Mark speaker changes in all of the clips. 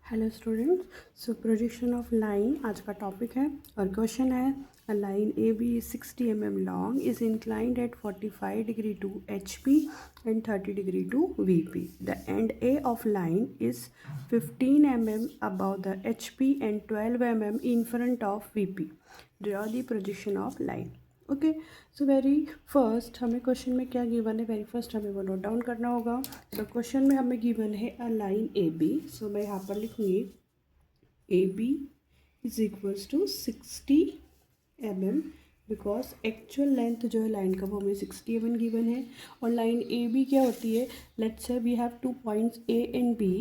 Speaker 1: Hello students. So projection of line आज का topic है और क्वेश्चन है a line A B is 60 mm long is inclined at 45 degree to H P and 30 degree to V P. The end A of line is 15 mm above the H P and 12 mm in front of V P. Draw the projection of line. Okay, so very first हमें question में क्या given है, very first हमें वो note down करना होगा। So question में हमें गिवन है अ लाइन ए बी। सो मैं यहाँ पर लिखूँगी A B is equals to 60 mm because actual length जो है लाइन का वो हमें 60 mm गिवन है। और लाइन ए बी क्या होती है, let's say we have 2 points A and B.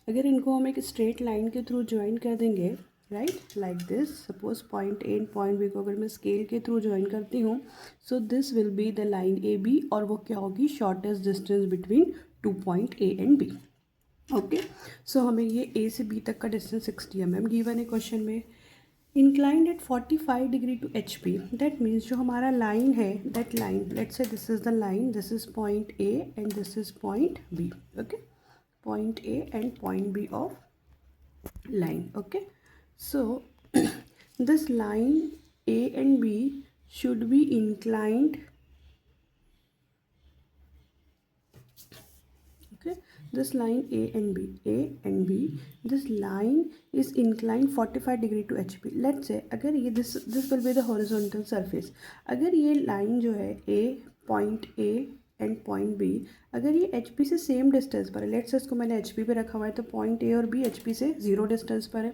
Speaker 1: अगर इनको हम एक स्ट्रेट लाइन के थ्रू ज्वाइन कर देंगे, right, like this, suppose point A and point B को अगर मैं स्केल के थ्रू ज्वाइन करती हूँ, so this will be the line A B और वो क्या होगी, shortest distance between 2 point A and B. Okay, so हमें ये ए से बी तक का डिस्टेंस 60 mm गिवन है क्वेश्चन में। Inclined at 45 degree to H P, that means जो हमारा लाइन है, that line, let's say this is the line, this is point A and this is point B. Okay, point A and point B of line. Okay, so this line A and B should be inclined. Okay, this line A and B, this line is inclined 45 degree to HP. Let's say अगर ये this will be the horizontal surface. अगर ये line जो है A, point A and point B, अगर ये H P से same distance पर है, लेट्स से इसको मैंने एच पी पे रखा हुआ है, तो पॉइंट ए और बी एच पी से 0 डिस्टेंस पर है।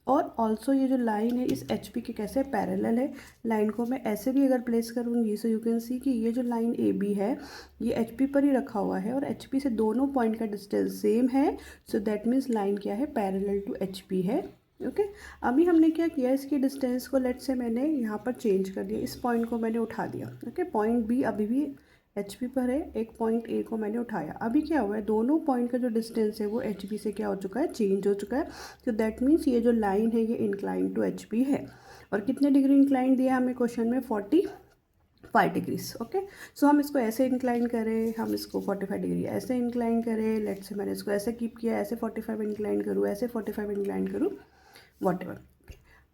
Speaker 1: और ऑल्सो ये जो लाइन है इस एच पी के कैसे पैरेलल है। लाइन को मैं ऐसे भी अगर प्लेस करूँगी, सो यू कैन सी कि ये जो लाइन ए बी है ये एच पी पर ही रखा हुआ है और एच पी से दोनों पॉइंट का डिस्टेंस सेम है। सो दैट मीन्स लाइन क्या है, पैरेलल टू एच पी है। ओके, अभी हमने क्या किया, इसकी डिस्टेंस को लेट्स से मैंने यहाँ पर चेंज कर दिया, इस पॉइंट को मैंने उठा दिया। ओके, पॉइंट बी अभी भी एच पी पर है, एक पॉइंट ए को मैंने उठाया। अभी क्या हुआ है, दोनों पॉइंट का जो डिस्टेंस है वो एच पी से क्या हो चुका है, चेंज हो चुका है। तो दैट मीन्स ये जो लाइन है ये इंक्लाइन टू एच पी है। और कितने डिग्री इंक्लाइन दिया हमें क्वेश्चन में, 45 डिग्रीज। ओके, सो हम इसको ऐसे इंक्लाइन करें, हम इसको 45 डिग्री ऐसे इंक्लाइन करें, लेट्स से मैंने इसको ऐसे कीप किया, ऐसे 45 इंक्लाइन करूँ, ऐसे 45 इंक्लाइन करूँ, वॉट एवर।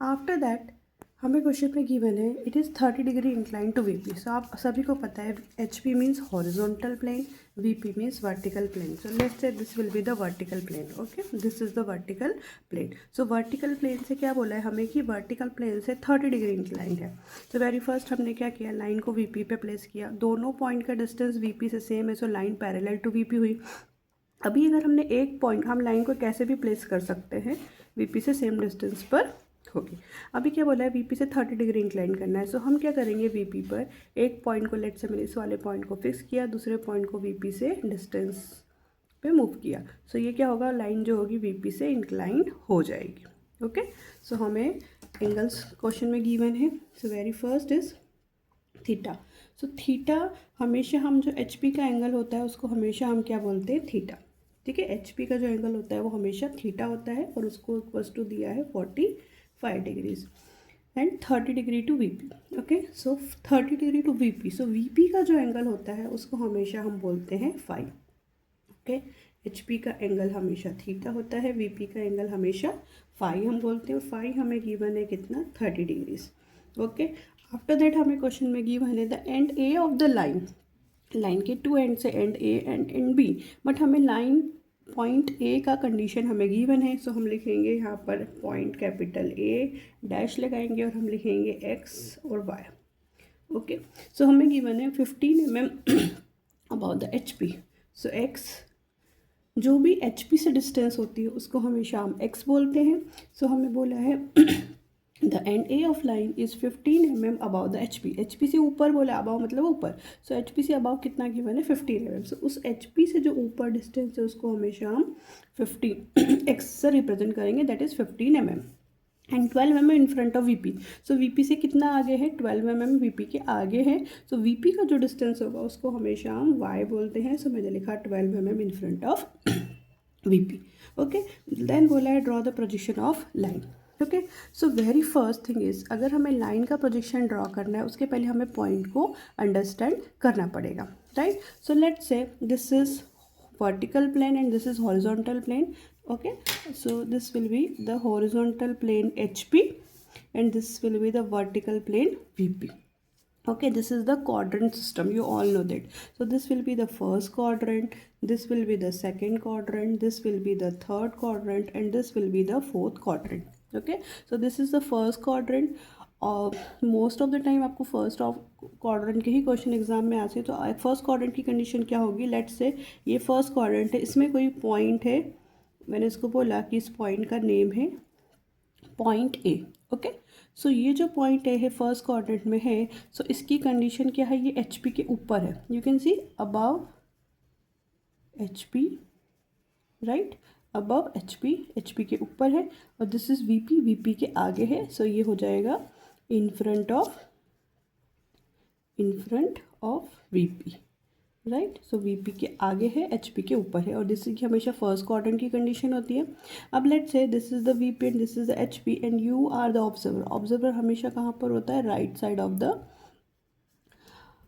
Speaker 1: आफ्टर दैट हमें क्वेश्चन में गिवन है it is 30 degree incline to V P. So आप सभी को पता है H P means horizontal plane, V P means vertical plane. So let's say this will be the vertical plane. Okay, this is the vertical plane. So vertical plane से क्या बोला है हमें कि वर्टिकल प्लेन से 30 डिग्री इंक्लाइन है। तो very first हमने क्या किया, लाइन को वी पी पे प्लेस किया, दोनों पॉइंट का डिस्टेंस वी पी से सेम है, so line parallel to V P हुई। अभी अगर हमने एक पॉइंट, हम लाइन को कैसे भी प्लेस कर सकते हैं, वी पी से सेम डिस्टेंस पर होगी। अभी क्या बोला है, वीपी से 30 डिग्री इंक्लाइन करना है। सो हम क्या करेंगे, वीपी पर एक पॉइंट को, लेट से मैंने इस वाले पॉइंट को फिक्स किया, दूसरे पॉइंट को वीपी से डिस्टेंस पे मूव किया। सो ये क्या होगा, लाइन जो होगी वीपी से इंक्लाइन हो जाएगी। ओके, सो हमें एंगल्स क्वेश्चन में गिवन है। सो very first is theta. So theta हमेशा हम जो एच पी का एंगल होता है उसको हमेशा हम क्या बोलते हैं, थीटा। ठीक है, एच पी का जो एंगल होता है वो हमेशा थीटा होता है और उसको इक्वल्स टू दिया है 45 degrees and 30 degree to V P. Okay, so 30 degree to V P. So V P का जो एंगल होता है उसको हमेशा हम बोलते हैं फाई। ओके, एच पी का एंगल हमेशा थीटा होता है, वी पी का एंगल हमेशा फाई हम बोलते हैं। फाई हमें गिवन है कितना, 30 डिग्रीज। ओके, आफ्टर दैट हमें क्वेश्चन में गिवन है the end A of the line, line के टू एंड से end A and end B, but हमें लाइन पॉइंट ए का कंडीशन हमें गिवन है। सो हम लिखेंगे यहाँ पर पॉइंट कैपिटल ए, डैश लगाएंगे और हम लिखेंगे एक्स और वाई। ओके, सो हमें गिवन है 15 mm about the H P. So x, जो भी एच पी से डिस्टेंस होती है उसको हमेशा हम एक्स बोलते हैं। सो हमें बोला है the end A of line is 15 mm above the H P. H P से ऊपर बोला, अबाउ मतलब ऊपर। सो एच पी से अबाउ कितना गिवन है, 15 mm। सो उस एच पी से जो ऊपर डिस्टेंस है उसको हमेशा हम 15 एक्स से रिप्रेजेंट करेंगे, that is 15 mm and 12 mm in front of V P. So V P से कितना आगे है, 12 mm वी पी के आगे है। सो वी पी का जो डिस्टेंस होगा उसको हमेशा हम वाई बोलते हैं। सो मैंने लिखा 12 mm in front of V P. Okay, then बोला है draw the projection of line. Okay, so very first thing is, अगर हमें लाइन का प्रोजेक्शन ड्रॉ करना है उसके पहले हमें पॉइंट को अंडरस्टैंड करना पड़ेगा, right. So let's say this is vertical plane and this is horizontal plane. Okay, so this will be the horizontal plane HP and this will be the vertical plane VP. Okay, this is the quadrant system, you all know that. So this will be the first quadrant, this will be the second quadrant, this will be the third quadrant and this will be the fourth quadrant. Okay, so this is the first quadrant. और most of the time आपको first of quadrant के ही question exam में आते हैं. तो first quadrant की condition क्या होगी, लेट्स से ये फर्स्ट क्वाड्रेंट है, इसमें कोई पॉइंट है, मैंने इसको बोला कि इस पॉइंट का नेम है पॉइंट ए. ओके, सो ये जो पॉइंट ए है फर्स्ट क्वाड्रेंट में है, सो इसकी कंडीशन क्या है, ये एच पी के ऊपर है. You can C above H P, right, above H P के ऊपर है. और दिस इज वी पी के आगे है. सो ये हो जाएगा इन front of V P, right. So V P के आगे है, एच पी के ऊपर है. और दिस की हमेशा फर्स्ट क्वाड्रेंट की कंडीशन होती है. अब let's say this is the V P and this is the H P and you are the observer. Observer हमेशा कहाँ पर होता है, right side of the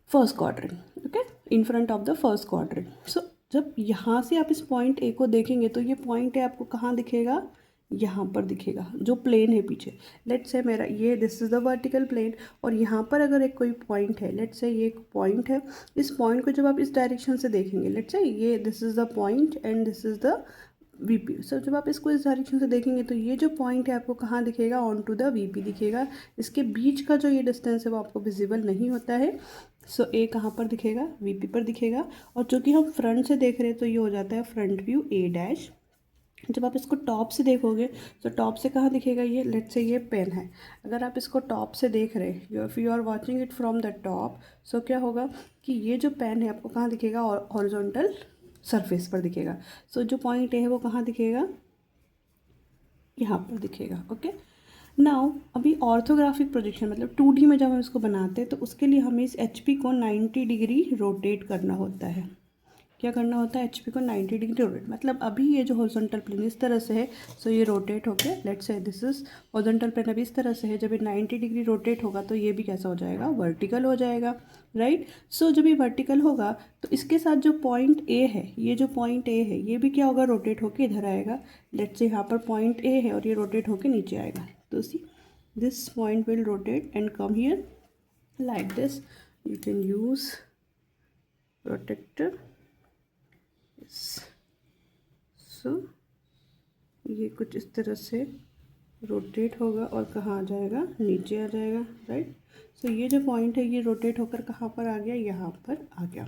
Speaker 1: first quadrant. Okay, in front of the first quadrant. So जब यहाँ से आप इस पॉइंट ए को देखेंगे तो ये पॉइंट ए आपको कहाँ दिखेगा, यहाँ पर दिखेगा, जो प्लेन है पीछे. लेट्स से मेरा ये this is the vertical plane और यहाँ पर अगर एक कोई पॉइंट है, लेट्स से ये एक पॉइंट है, इस पॉइंट को जब आप इस डायरेक्शन से देखेंगे, लेट्स से ये this is the point and this is the VP. So जब आप इसको इस डायरेक्शन से देखेंगे तो ये जो पॉइंट है आपको कहाँ दिखेगा, ऑन टू द वीपी दिखेगा. इसके बीच का जो ये डिस्टेंस है वो आपको विजिबल नहीं होता है. सो ए कहाँ पर दिखेगा, वीपी पर दिखेगा. और चूँकि हम फ्रंट से देख रहे हैं तो ये हो जाता है फ्रंट व्यू ए डैश. जब आप इसको टॉप से देखोगे तो टॉप से कहाँ दिखेगा, ये लेट्स से ये पेन है, अगर आप इसको टॉप से देख रहे हैं, if you are watching it from the top, so क्या होगा कि ये जो पेन है आपको कहाँ दिखेगा, हॉरिजॉन्टल सरफेस पर दिखेगा. सो जो पॉइंट है वो कहाँ दिखेगा, यहाँ पर दिखेगा. ओके, नाउ अभी ऑर्थोग्राफिक प्रोजेक्शन मतलब 2D में जब हम इसको बनाते हैं तो उसके लिए हमें इस एच पी को 90 डिग्री रोटेट करना होता है. क्या करना होता है, एच पी को 90 डिग्री रोटेट. मतलब अभी ये जो हॉरिजॉन्टल प्लेन इस तरह से है, सो ये रोटेट हो गया. Let's say this is horizontal plane अभी इस तरह से है, जब ये 90 डिग्री रोटेट होगा तो ये भी कैसा हो जाएगा, वर्टिकल हो जाएगा, राइट. सो जब ये वर्टिकल होगा तो इसके साथ जो पॉइंट ए है, ये जो पॉइंट ए है ये भी क्या होगा, रोटेट होके इधर आएगा. लेट्स से यहाँ पर पॉइंट ए है और ये रोटेट होके नीचे आएगा. तो see this point will rotate and come here like this. You can use protractor. So ये कुछ इस तरह से रोटेट होगा और कहाँ आ जाएगा, नीचे आ जाएगा, राइट. सो ये जो पॉइंट है ये रोटेट होकर कहाँ पर आ गया, यहाँ पर आ गया.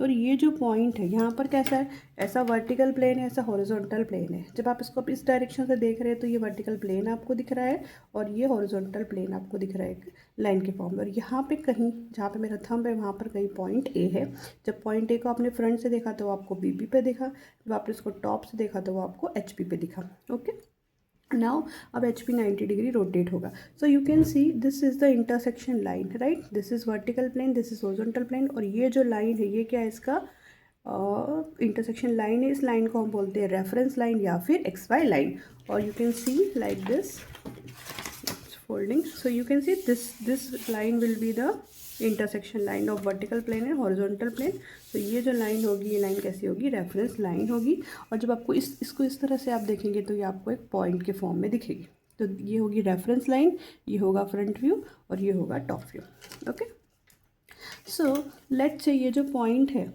Speaker 1: और ये जो पॉइंट है यहाँ पर कैसा है, ऐसा वर्टिकल प्लेन है, ऐसा हॉरिजॉन्टल प्लेन है. जब आप इसको इस डायरेक्शन से देख रहे हैं तो ये वर्टिकल प्लेन आपको दिख रहा है और ये हॉरिजॉन्टल प्लेन आपको दिख रहा है लाइन के फॉर्म में. और यहाँ पे कहीं जहाँ पे मेरा थंब है वहाँ पर कहीं पॉइंट ए है. जब पॉइंट ए को आपने फ्रंट से देखा तो वो आपको बी पे दिखा, जब आपने इसको टॉप से देखा तो वो आपको एच पे दिखा. ओके, नाउ अब एच पी 90 डिग्री रोटेट होगा. So you can see this is the intersection line, right. This is vertical plane, this is horizontal plane. और ये जो लाइन है ये क्या है, इसका इंटरसेक्शन लाइन है. इस लाइन को हम बोलते हैं रेफरेंस लाइन या फिर एक्स वाई लाइन. और you can see like this folding. So you can see this line will be the intersection line of vertical plane and horizontal plane. तो ये जो लाइन होगी ये लाइन कैसी होगी, रेफरेंस लाइन होगी. और जब आपको इसको इस तरह से आप देखेंगे तो ये आपको एक पॉइंट के फॉर्म में दिखेगी. तो ये होगी रेफरेंस लाइन, ये होगा फ्रंट व्यू और ये होगा top view. Okay, so let's say ये जो पॉइंट है,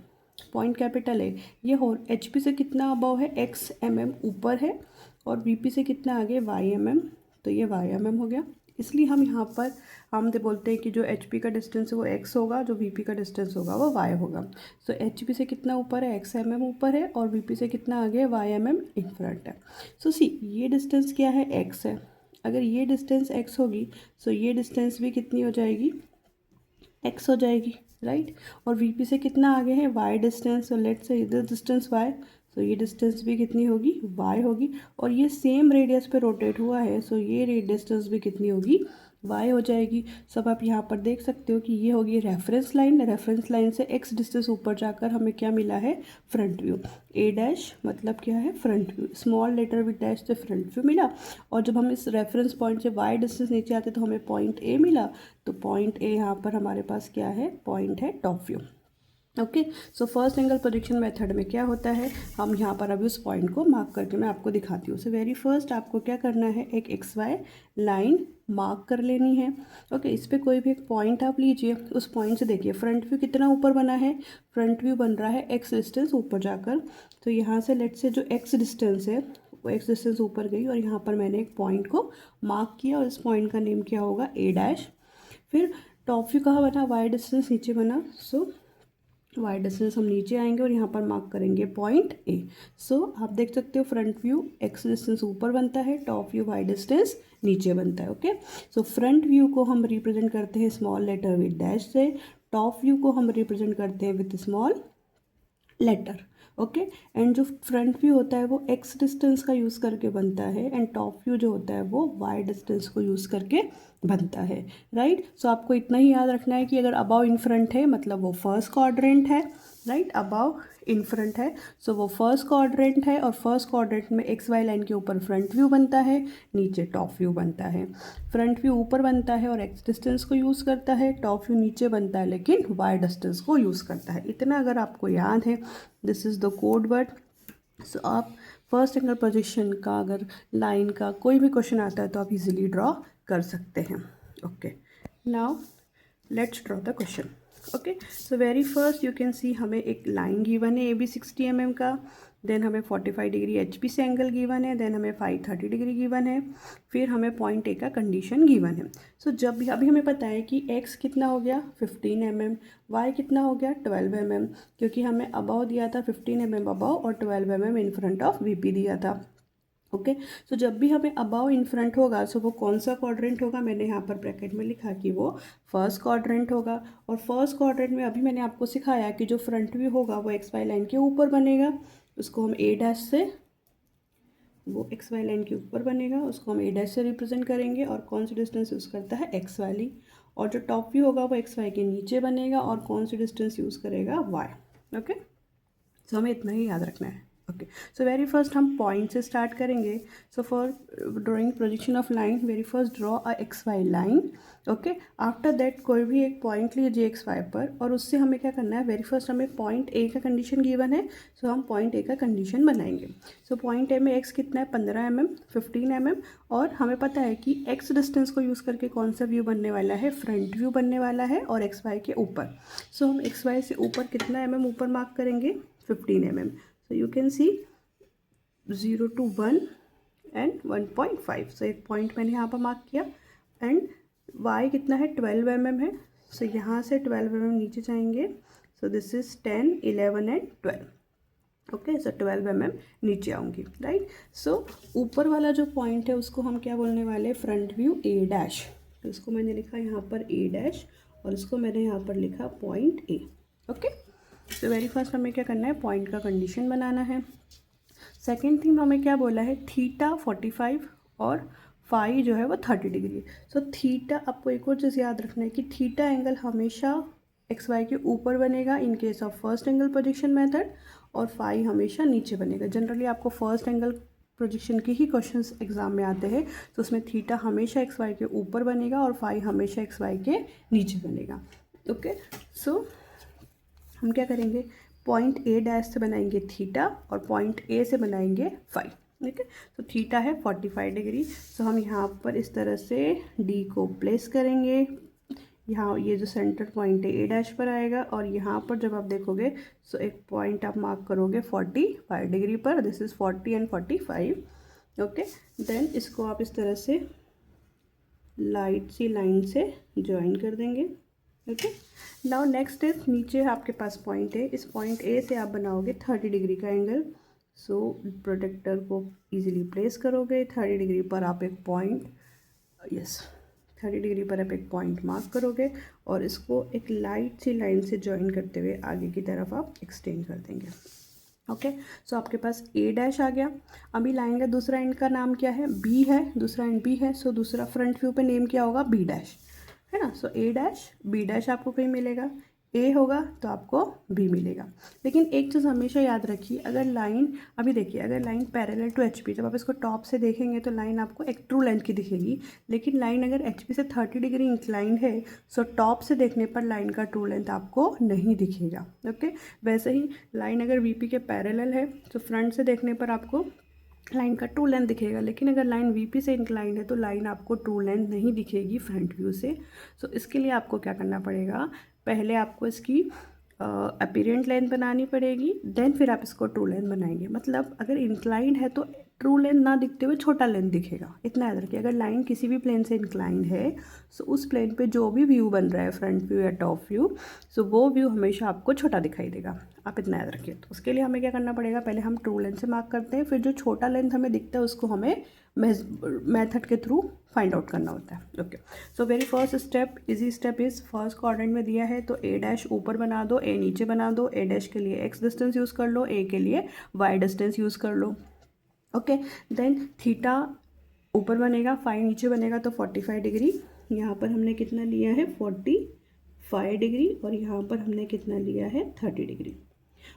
Speaker 1: पॉइंट कैपिटल है, ये एच पी से कितना अबव है, एक्स एम एम ऊपर है. और वी पी से कितना आगे, वाई एम एम. तो ये वाई एम एम हो गया. इसलिए हम यहाँ पर हम तो बोलते हैं कि जो एच पी का डिस्टेंस है वो एक्स होगा, जो वी पी का डिस्टेंस होगा वो वाई होगा. सो एच पी से कितना ऊपर है, एक्स एम एम ऊपर है और वी पी से कितना आगे है, Y M M in front है. सो सी ये डिस्टेंस क्या है, एक्स है. अगर ये डिस्टेंस एक्स होगी सो ये डिस्टेंस भी कितनी हो जाएगी, एक्स हो जाएगी, राइट. और वी पी से कितना आगे है, वाई डिस्टेंस. सो लेट्स से इधर डिस्टेंस वाई, सो ये डिस्टेंस भी कितनी होगी, वाई होगी. और ये सेम रेडियस पे रोटेट हुआ है, सो ये डिस्टेंस भी कितनी होगी, वाई हो जाएगी. सब आप यहाँ पर देख सकते हो कि ये होगी रेफरेंस लाइन. रेफरेंस लाइन से एक्स डिस्टेंस ऊपर जाकर हमें क्या मिला है, फ्रंट व्यू. ए डैश मतलब क्या है, front view. Small letter with dash से फ्रंट व्यू मिला. और जब हम इस रेफरेंस पॉइंट से वाई डिस्टेंस नीचे आते तो हमें पॉइंट ए मिला. तो पॉइंट ए यहाँ पर हमारे पास क्या है, पॉइंट है top view. Okay. So first angle projection method में क्या होता है, हम यहाँ पर अभी उस पॉइंट को मार्क करके मैं आपको दिखाती हूँ। सो वेरी फर्स्ट आपको क्या करना है, एक एक्स वाई लाइन मार्क कर लेनी है। ओके, इस पर कोई भी एक पॉइंट आप लीजिए, उस पॉइंट से देखिए फ्रंट व्यू कितना ऊपर बना है, फ्रंट व्यू बन रहा है एक्स डिस्टेंस ऊपर जाकर। तो यहाँ से लेट से जो एक्स डिस्टेंस है वो एक्स डिस्टेंस ऊपर गई और यहाँ पर मैंने एक पॉइंट को मार्क किया और इस पॉइंट का नेम क्या होगा, ए डैश। फिर टॉप व्यू कहाँ बना, वाई डिस्टेंस नीचे बना। सो वाई डिस्टेंस हम नीचे आएंगे और यहाँ पर मार्क करेंगे पॉइंट ए। सो आप देख सकते हो फ्रंट व्यू एक्स डिस्टेंस ऊपर बनता है, टॉप व्यू वाई डिस्टेंस नीचे बनता है। ओके, सो फ्रंट व्यू को हम रिप्रेजेंट करते हैं स्मॉल लेटर विद डैश से, टॉप व्यू को हम रिप्रेजेंट करते हैं with small letter. Okay, and जो फ्रंट व्यू होता है वो एक्स डिस्टेंस का यूज़ करके बनता है एंड टॉप व्यू जो होता है वो वाई डिस्टेंस को यूज़ करके बनता है। राइट, सो आपको इतना ही याद रखना है कि अगर अबाव इन फ्रंट है मतलब वो फर्स्ट क्वाड्रेंट है। राइट, अबाव इन फ्रंट है सो वो फर्स्ट क्वाड्रेंट है और फर्स्ट क्वाड्रेंट में एक्स वाई लाइन के ऊपर फ्रंट व्यू बनता है, नीचे टॉप व्यू बनता है। फ्रंट व्यू ऊपर बनता है और एक्स डिस्टेंस को यूज़ करता है, टॉप व्यू नीचे बनता है लेकिन वाई डिस्टेंस को यूज़ करता है। इतना अगर आपको याद है, this is the code word. So आप फर्स्ट एंगल प्रोजेक्शन का अगर लाइन का कोई भी क्वेश्चन आता है तो आप इजीली ड्रॉ कर सकते हैं। Okay, now let's draw the question. Okay, so very first you can सी हमें एक लाइन गिवन है ए बी 60 mm का, देन हमें 45 डिग्री एच पी से एंगल गिवन है, देन हमें 530 डिग्री गिवन है, फिर हमें पॉइंट ए का कंडीशन गिवन है। सो जब भी अभी हमें पता है कि एक्स कितना हो गया 15 mm, वाई कितना हो गया 12 mm, क्योंकि हमें अबाव दिया था 15 mm अबाव और 12 mm in front of V P दिया था। ओके, सो जब भी हमें अबाव इन फ्रंट होगा सो वो कौन सा क्वाड्रेंट होगा, मैंने यहाँ पर ब्रैकेट में लिखा कि वो फर्स्ट क्वाड्रेंट होगा। और फर्स्ट क्वाड्रेंट में अभी मैंने आपको सिखाया कि जो फ्रंट व्यू होगा वो एक्स वाई लाइन के ऊपर बनेगा, उसको हम ए डैश से, वो एक्स वाई लाइन के ऊपर बनेगा उसको हम ए डैश से रिप्रेजेंट करेंगे और कौन सी डिस्टेंस यूज़ करता है, एक्स वाली। और जो टॉप व्यू होगा वो एक्स वाई के नीचे बनेगा और कौन सी डिस्टेंस यूज़ करेगा, वाई। ओके, सो हमें इतना ही याद रखना है। ओके, सो वेरी फर्स्ट हम पॉइंट से स्टार्ट करेंगे। So for drawing projection of line, very first draw a X Y line. Okay, after that कोई भी एक पॉइंट लीजिए एक्स वाई पर और उससे हमें क्या करना है, वेरी फर्स्ट हमें पॉइंट ए का कंडीशन गिवन है, सो हम पॉइंट ए का कंडीशन बनाएंगे। सो पॉइंट ए में एक्स कितना है 15 mm, 15 mm, और हमें पता है कि एक्स डिस्टेंस को यूज़ करके कौन सा व्यू बनने वाला है, फ्रंट व्यू बनने वाला है और एक्स वाई के ऊपर। सो हम एक्स वाई से ऊपर कितना mm ऊपर मार्क करेंगे, 15 mm। So you can see 0 to 1 and 1.5। सो एक पॉइंट मैंने यहाँ पर मार्क किया एंड y कितना है 12 mm है। सो यहाँ से 12 mm नीचे जाएंगे, so this is 10, 11 and 12। Okay, so 12 mm नीचे आऊँगी। राइट, सो ऊपर वाला जो पॉइंट है उसको हम क्या बोलने वाले, फ्रंट व्यू ए डैश। तो इसको मैंने लिखा यहाँ पर ए डैश और इसको मैंने यहाँ पर लिखा पॉइंट ए। ओके, तो वेरी फर्स्ट हमें क्या करना है, पॉइंट का कंडीशन बनाना है। सेकेंड थिंग हमें क्या बोला है, थीटा 45 और फाई जो है वो 30 डिग्री। सो थीटा, आपको एक और चीज़ याद रखना है कि थीटा एंगल हमेशा एक्स वाई के ऊपर बनेगा in case of first angle projection method, और फाई हमेशा नीचे बनेगा। जनरली आपको फर्स्ट एंगल प्रोजेक्शन के ही क्वेश्चंस एग्जाम में आते हैं, तो उसमें थीटा हमेशा एक्स वाई के ऊपर बनेगा और फाई हमेशा एक्स वाई के नीचे बनेगा। ओके, सो हम क्या करेंगे, पॉइंट ए डैश से बनाएंगे थीटा और पॉइंट ए से बनाएंगे फाई। ठीक है, तो थीटा है 45 डिग्री। सो हम यहाँ पर इस तरह से डी को प्लेस करेंगे, यहाँ ये जो सेंटर पॉइंट है ए डैश पर आएगा और यहाँ पर जब आप देखोगे सो एक पॉइंट आप मार्क करोगे 45 डिग्री पर, this is 40 and 45। Okay, then इसको आप इस तरह से लाइट सी लाइन से ज्वाइन कर देंगे। ओके, नाउ नेक्स्ट इज, नीचे आपके पास पॉइंट है, इस पॉइंट ए से आप बनाओगे 30 डिग्री का एंगल। सो प्रोटेक्टर को इजीली प्लेस करोगे, 30 डिग्री पर आप एक पॉइंट, यस 30 डिग्री पर आप एक पॉइंट मार्क करोगे और इसको एक लाइट सी लाइन से ज्वाइन करते हुए आगे की तरफ आप एक्सटेंड कर देंगे। ओके, सो आपके पास ए डैश आ गया। अभी लाइन का दूसरा एंड का नाम क्या है, बी है, दूसरा एंड बी है। सो दूसरा फ्रंट व्यू पे नेम क्या होगा, बी डैश, है ना। सो ए डैश बी डैश आपको कहीं मिलेगा, ए होगा तो आपको बी मिलेगा। लेकिन एक चीज़ हमेशा याद रखिए, अगर लाइन अभी देखिए, अगर line parallel to H P, जब आप इसको टॉप से देखेंगे तो लाइन आपको एक ट्रू लेंथ की दिखेगी। लेकिन लाइन अगर एच पी से 30 डिग्री इंक्लाइंड है, सो टॉप से देखने पर लाइन का ट्रू लेंथ आपको नहीं दिखेगा। ओके, वैसे ही लाइन अगर वी पी के पैरेलल है तो फ्रंट से देखने पर आपको लाइन का ट्रू लेंथ दिखेगा। लेकिन अगर लाइन वीपी से इंक्लाइंड है तो लाइन आपको ट्रू लेंथ नहीं दिखेगी फ्रंट व्यू से। सो इसके लिए आपको क्या करना पड़ेगा, पहले आपको इसकी अपीरेंट लेंथ बनानी पड़ेगी, देन फिर आप इसको ट्रू लेंथ बनाएंगे। मतलब अगर इंक्लाइंड है तो ट्रू लेंथ ना दिखते हुए छोटा लेंथ दिखेगा, इतना याद रखिए। अगर लाइन किसी भी प्लेन से इंक्लाइंड है सो उस प्लेन पे जो भी व्यू बन रहा है, फ्रंट व्यू या टॉप व्यू, सो वो व्यू हमेशा आपको छोटा दिखाई देगा। आप इतना याद रखिए। तो उसके लिए हमें क्या करना पड़ेगा, पहले हम ट्रू लेंथ से मार्क करते हैं, फिर जो छोटा लेंथ हमें दिखता है उसको हमें मेथड के थ्रू फाइंड आउट करना होता है। Okay, so very first step, easy step is, first quadrant में दिया है तो ए डैश ऊपर बना दो, ए नीचे बना दो। ए डैश के लिए एक्स डिस्टेंस यूज़ कर लो, ए के लिए वाई डिस्टेंस यूज़ कर लो। ओके, देन थीटा ऊपर बनेगा, फाई नीचे बनेगा, तो 45 डिग्री। यहाँ पर हमने कितना लिया है 45 डिग्री, और यहाँ पर हमने कितना लिया है 30 degree.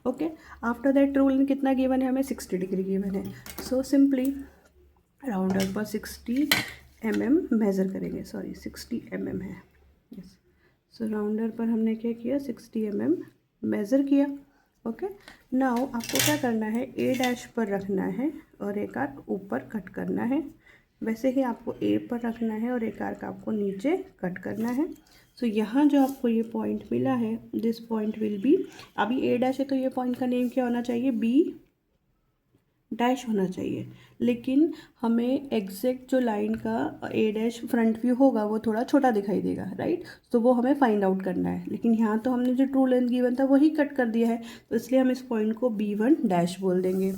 Speaker 1: Okay, after that rule कितना गिवन है हमें 60 डिग्री गिवन है। सो सिंपली राउंडर पर 60 mm मेज़र करेंगे, सॉरी 60 mm है, यस। सो राउंडर पर हमने क्या किया 60 mm मेज़र किया। ओके, नाउ आपको क्या करना है, ए डैश पर रखना है और एक आर्क ऊपर कट करना है। वैसे ही आपको ए पर रखना है और एक आर्क आपको नीचे कट करना है। सो यहाँ जो आपको ये पॉइंट मिला है, दिस पॉइंट विल बी, अभी ए डैश है तो ये पॉइंट का नेम क्या होना चाहिए, बी डैश होना चाहिए। लेकिन हमें एग्जैक्ट जो लाइन का ए डैश फ्रंट व्यू होगा वो थोड़ा छोटा दिखाई देगा, राइट। तो वो हमें फाइंड आउट करना है। लेकिन यहाँ तो हमने जो ट्रू लेंथ गिवन था वही कट कर दिया है, तो इसलिए हम इस पॉइंट को B1 डैश बोल देंगे।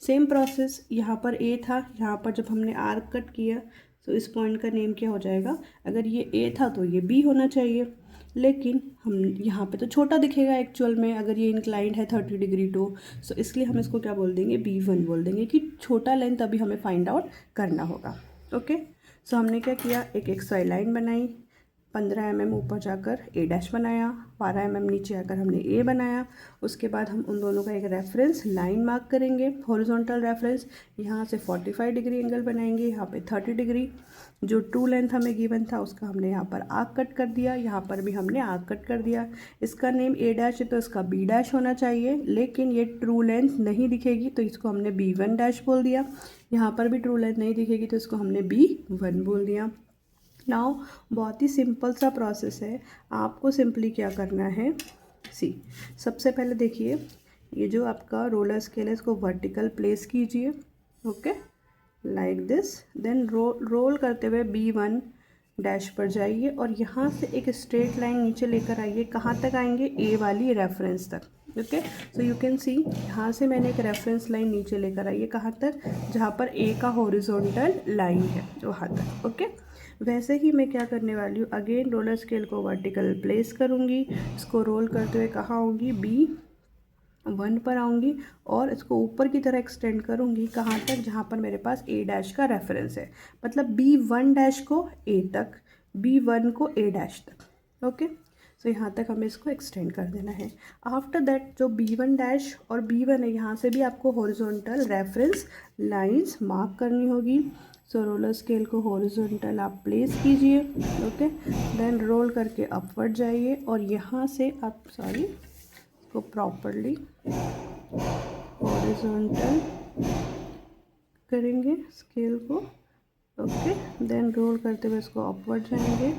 Speaker 1: सेम प्रोसेस, यहाँ पर ए था, यहाँ पर जब हमने आर्क कट किया तो इस पॉइंट का नेम क्या हो जाएगा, अगर ये ए था तो ये बी होना चाहिए। लेकिन हम यहाँ पे तो छोटा दिखेगा एक्चुअल में, अगर ये इंक्लाइंड है 30 डिग्री टू, सो इसलिए हम इसको क्या बोल देंगे, B1 बोल देंगे कि छोटा लेंथ अभी हमें फाइंड आउट करना होगा। ओके, सो हमने क्या किया, एक एक्सवाई लाइन बनाई, 15 mm ऊपर जाकर ए डैश बनाया, 12 mm नीचे आकर हमने ए बनाया। उसके बाद हम उन दोनों का एक रेफरेंस लाइन मार्क करेंगे, हॉरिजॉन्टल रेफरेंस। यहाँ से 45 डिग्री एंगल बनाएंगे, यहाँ पे 30 डिग्री। जो ट्रू लेंथ हमें गिवन था उसका हमने यहाँ पर आर्क कट कर दिया, यहाँ पर भी हमने आर्क कट कर दिया। इसका नेम ए डैश है तो इसका बी डैश होना चाहिए, लेकिन ये ट्रू लेंथ नहीं दिखेगी तो इसको हमने B1 डैश बोल दिया। यहाँ पर भी ट्रू लेंथ नहीं दिखेगी तो इसको हमने B1 बोल दिया। नाउ बहुत ही सिंपल सा प्रोसेस है, आपको सिंपली क्या करना है, सी सबसे पहले देखिए, ये जो आपका रोलर स्केल है इसको वर्टिकल प्लेस कीजिए। Okay, like this. Then roll करते हुए B1 डैश पर जाइए और यहाँ से एक स्ट्रेट लाइन नीचे लेकर आइए। कहाँ तक आएंगे, ए वाली रेफरेंस तक। ओके, सो यू कैन सी यहाँ से मैंने एक रेफरेंस लाइन नीचे लेकर आई है, कहाँ तक, जहाँ पर ए का हॉरिजॉन्टल लाइन है वहाँ तक। ओके, वैसे ही मैं क्या करने वाली हूँ, अगेन रोलर स्केल को वर्टिकल प्लेस करूँगी, इसको रोल करते हुए कहाँ आऊँगी, B1 पर आऊँगी और इसको ऊपर की तरह एक्सटेंड करूँगी, कहाँ तक, जहाँ पर मेरे पास ए डैश का रेफरेंस है। मतलब B1 डैश को ए तक, B1 को ए डैश तक। ओके, सो यहाँ तक हमें इसको एक्सटेंड कर देना है। आफ्टर दैट जो B1 डैश और B1 है, यहाँ से भी आपको हॉरिजॉन्टल रेफरेंस लाइंस मार्क करनी होगी। सो रोलर स्केल को हॉरिजॉन्टल आप प्लेस कीजिए। ओके, देन रोल करके अपवर्ड जाइए और यहाँ से आप इसको प्रॉपरली हॉरिजॉन्टल करेंगे स्केल को। ओके, देन रोल करते हुए इसको अपवर्ड जाएंगे,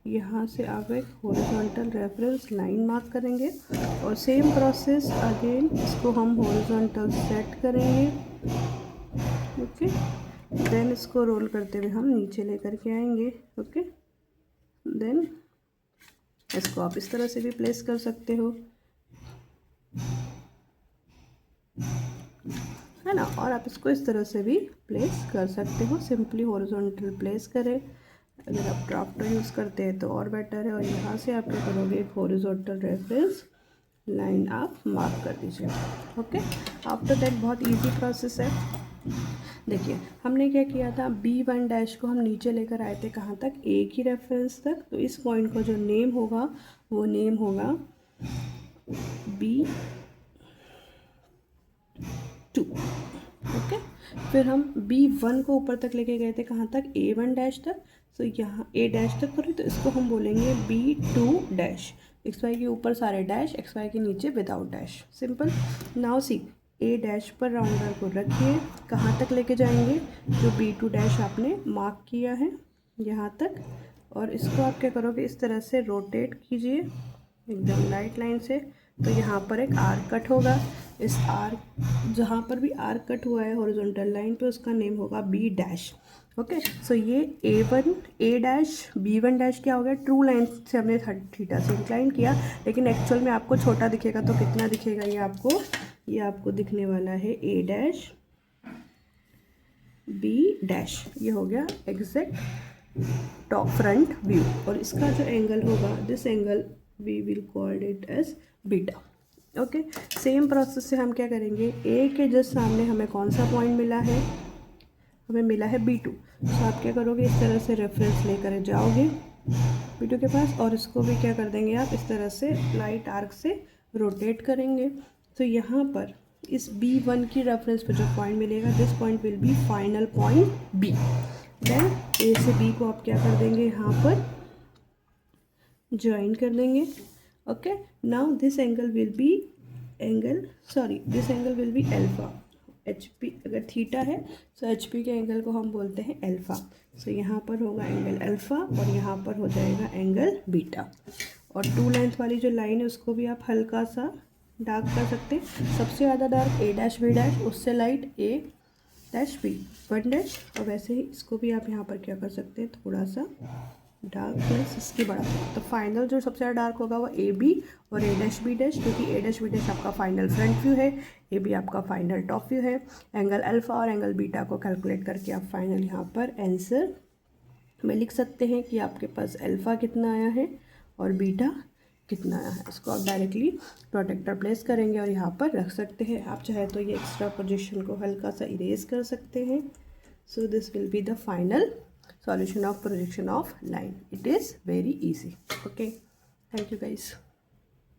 Speaker 1: यहाँ से आप एक हॉरिजॉन्टल रेफरेंस लाइन मार्क करेंगे और सेम प्रोसेस अगेन इसको हम हॉरिजॉन्टल सेट करेंगे। ओके, देन इसको रोल करते हुए हम नीचे लेकर के आएंगे। ओके, देन इसको आप इस तरह से भी प्लेस कर सकते हो, है ना, और आप इसको इस तरह से भी प्लेस कर सकते हो। सिंपली हॉरिजॉन्टल प्लेस करें। अगर आप ड्राफ्टर यूज़ करते हैं तो और बेटर है। और यहाँ से आप क्या करोगे, एक हॉरिजॉन्टल रेफरेंस लाइन आप मार्क कर दीजिए। ओके, आफ्टर दैट बहुत इजी प्रोसेस है। देखिए हमने क्या किया था, B1 डैश को हम नीचे लेकर आए थे, कहाँ तक, ए की रेफरेंस तक। तो इस पॉइंट का जो नेम होगा वो नेम होगा B2, ओके। फिर हम B1 को ऊपर तक लेके गए थे, कहाँ तक, A1 डैश तक। तो यहाँ A डैश तक करें तो इसको हम बोलेंगे B2 डैश। एक्स वाई के ऊपर सारे डैश, एक्स वाई के नीचे without dash, simple. Now see, A dash पर राउंडर को रखिए, कहाँ तक लेके जाएंगे, जो B2 डैश आपने मार्क किया है यहाँ तक। और इसको आप क्या करोगे, इस तरह से रोटेट कीजिए एकदम राइट लाइन से। तो यहाँ पर एक आर्क कट होगा। इस आर्क, जहाँ पर भी आर्क कट हुआ है हॉरिजॉन्टल लाइन पे, उसका नेम होगा B डैश, ओके। सो ये A1 A dash B1 dash क्या हो गया, ट्रू लाइन से हमने थीटा से इंक्लाइन किया, लेकिन एक्चुअल में आपको छोटा दिखेगा। तो कितना दिखेगा ये आपको दिखने वाला है A डैश B डैश। ये हो गया एग्जैक्ट टॉप फ्रंट व्यू। और इसका जो एंगल होगा, this angle we will called it as beta, okay. Same process से हम क्या करेंगे, ए के जस्ट सामने हमें कौन सा पॉइंट मिला है, हमें मिला है B2। तो आप क्या करोगे, इस तरह से रेफरेंस लेकर जाओगे B2 के पास, और इसको भी क्या कर देंगे आप, इस तरह से लाइट आर्क से रोटेट करेंगे। तो यहाँ पर इस B1 की रेफरेंस पे जो पॉइंट मिलेगा, this point will be final point B। Then A से B को आप क्या कर देंगे, यहाँ पर ज्वाइन कर देंगे, okay. Now this angle will be this angle will be alpha. HP अगर थीटा है तो HP के एंगल को हम बोलते हैं अल्फा। सो यहाँ पर होगा एंगल अल्फा और यहाँ पर हो जाएगा एंगल बीटा। और टू लेंथ वाली जो लाइन है उसको भी आप हल्का सा डार्क कर सकते हैं, सबसे ज़्यादा dark A dash B dash, उससे light A dash B1 dash. और वैसे ही इसको भी आप यहाँ पर क्या कर सकते हैं, थोड़ा सा डार्क प्लस इसकी बड़ा। तो फाइनल जो सबसे ज़्यादा डार्क होगा वो AB और A डैश B डैश, क्योंकि A डैश B डैश आपका फाइनल फ्रंट व्यू है, AB आपका फाइनल टॉप व्यू है। एंगल अल्फा और एंगल बीटा को कैलकुलेट करके आप फाइनल यहाँ पर आंसर में लिख सकते हैं कि आपके पास अल्फा कितना आया है और बीटा कितना आया है। इसको आप डायरेक्टली प्रोटेक्टर प्लेस करेंगे और यहाँ पर रख सकते हैं। आप चाहे तो ये एक्स्ट्रा पोजीशन को हल्का सा इरेज कर सकते हैं। सो this will be the final solution of projection of line. It is very easy, okay. Thank you guys.